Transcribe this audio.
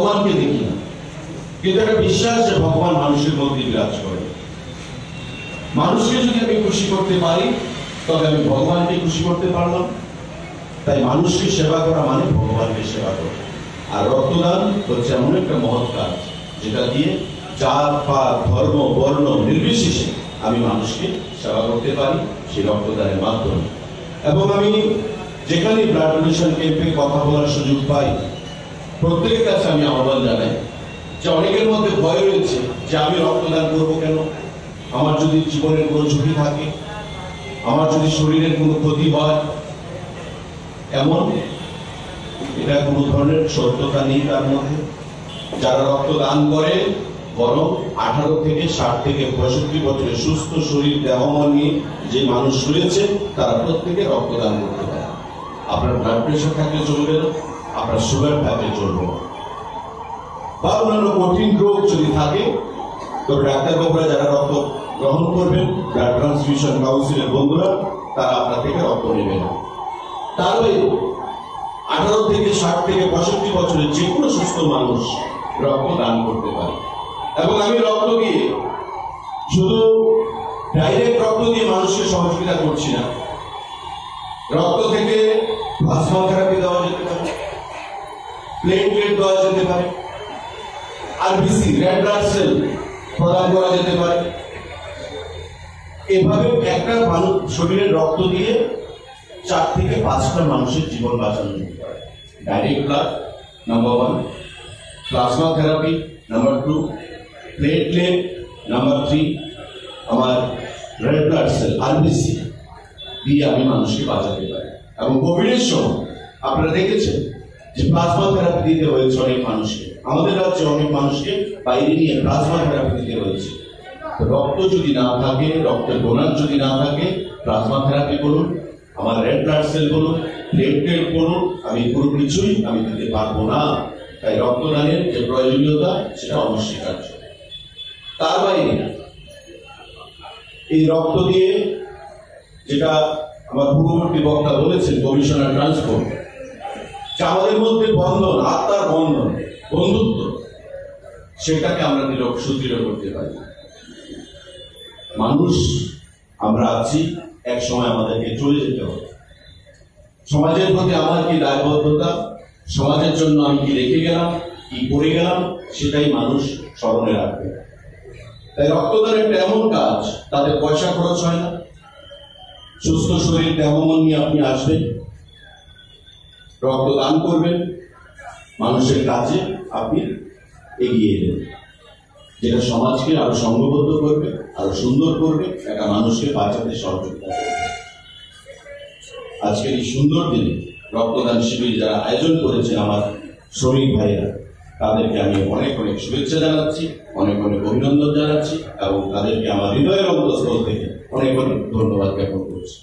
ভগবানকে দেখি না, কিন্তু একটা বিশ্বাস যে ভগবান মানুষের মধ্যে বিরাজ করে। মানুষকে যদি আমি খুশি করতে পারি তবে আমি ভগবানকে খুশি করতে পারলাম। তাই মানুষকে সেবা করা মানে ভগবানকে সেবা করা। আর রক্তদান হচ্ছে এমন একটা মহৎ কাজ যেটা দিয়ে জাত পাত ধর্ম বর্ণ নির্বিশেষে আমি মানুষকে সেবা করতে পারি সেই রক্তদানের মাধ্যমে। এবং আমি যেখানে ব্লাড ডোনেশন ক্যাম্পে কথা বলার সুযোগ পাই প্রত্যেকের কাছে আমি আহ্বান জানাই যে অনেকের মধ্যে ভয় রয়েছে যে আমি রক্তদান করবো কেন, আমার যদি জীবনের কোনো ঝুঁকি থাকে, আমার যদি শরীরের কোনো ক্ষতি হয়, এমন এটা কোনো ধরনের সত্যতা নেই তার মধ্যে। যারা রক্তদান করে বরং 18 থেকে 60 থেকে 65 বছরের সুস্থ শরীর দেহমন নিয়ে যে মানুষ রয়েছে তারা প্রত্যেকে রক্তদান করতে পারে। আপনার ব্লাড প্রেশার থাকলে চলবে না, আপনার সুগার থাকলে চলবে না, বা অন্যান্য কঠিন রোগ যদি থাকে তবে ডাক্তারবাবুরা যারা রক্ত গ্রহণ করবেন, ব্লাড ট্রান্সফিউশন কাউন্সিলের বন্ধুরা, তারা আপনার থেকে রক্ত নেবে না। তার বাইরে 18 থেকে 60 থেকে 65 বছরের যে কোনো সুস্থ মানুষ রক্ত দান করতে পারে। এবং আমি রক্ত দিয়ে শুধু ডাইরেক্ট রক্ত দিয়ে মানুষকে সহযোগিতা করছি না, রক্ত থেকে প্লাজমা থেরাপি দেওয়া যেতে পারে, প্লেটলেট দেওয়া যেতে পারে, আরবিসি রেড ব্লাড সেল প্রদান করা যেতে পারে। এভাবে একটা মানুষ শরীরের রক্ত দিয়ে 4 থেকে 5টা মানুষের জীবন বাঁচানো যেতে পারে। Direct blood number 1, plasma therapy number 2, platelet number 3, আমার রেড ব্লাড সেল আরবিসি দিয়ে আমি মানুষকে বাঁচাতে পারি। এবং কোভিডের সময় আপনারা দেখেছেন যে প্লাজমা থেরাপি দিতে হয়েছে অনেক মানুষকে, আমাদের রাজ্যে অনেক মানুষকে বাইরে নিয়ে প্লাজমা থেরাপি দিতে হয়েছে। রক্ত যদি না থাকে, রক্তের ডোনার যদি না থাকে, প্লাজমা থেরাপি করুন, আমার রেড ব্লাড সেল বলুন, প্লেটলেট করুন, আমি কোনো কিছুই আমি দিতে পারবো না। তাই রক্তদানের যে প্রয়োজনীয়তা সেটা অনস্বীকার্য। তার বাইরে এই রক্ত দিয়ে যেটা আমার পূর্ববর্তী বক্তা বলেছেন কমিশনার ট্রান্সপোর্ট, যে আমাদের মধ্যে বন্ধন, আত্মার বন্ধন, বন্ধুত্ব, সেটাকে আমরা সুদৃঢ় করতে পারি। মানুষ আমরা আছি, এক সময় আমাদেরকে চলে যেতে হবে। সমাজের প্রতি আমার কি দায়বদ্ধতা, সমাজের জন্য আমি কি রেখে গেলাম, কি করে গেলাম, সেটাই মানুষ স্মরণে রাখবে। তাই রক্তদান একটা এমন কাজ, তাতে পয়সা খরচ হয় না, সুস্থ শরীর দেহমন নিয়ে আপনি আসবেন, রক্তদান করবেন, মানুষের কাজে আপনি এগিয়ে এলেন, যেটা সমাজকে আরো সংঘবদ্ধ করবে, আরো সুন্দর করবে, একটা মানুষকে বাঁচাতে সহযোগিতা করবে। আজকের এই সুন্দর দিনে রক্তদান শিবির যারা আয়োজন করেছে আমার শ্রমিক ভাইয়েরা, তাদেরকে আমি অনেক অনেক শুভেচ্ছা জানাচ্ছি, অনেক অনেক অভিনন্দন জানাচ্ছি এবং তাদেরকে আমার হৃদয়ের অন্তঃস্থল থেকে অনেক অনেক ধন্যবাদ জ্ঞাপন করছি।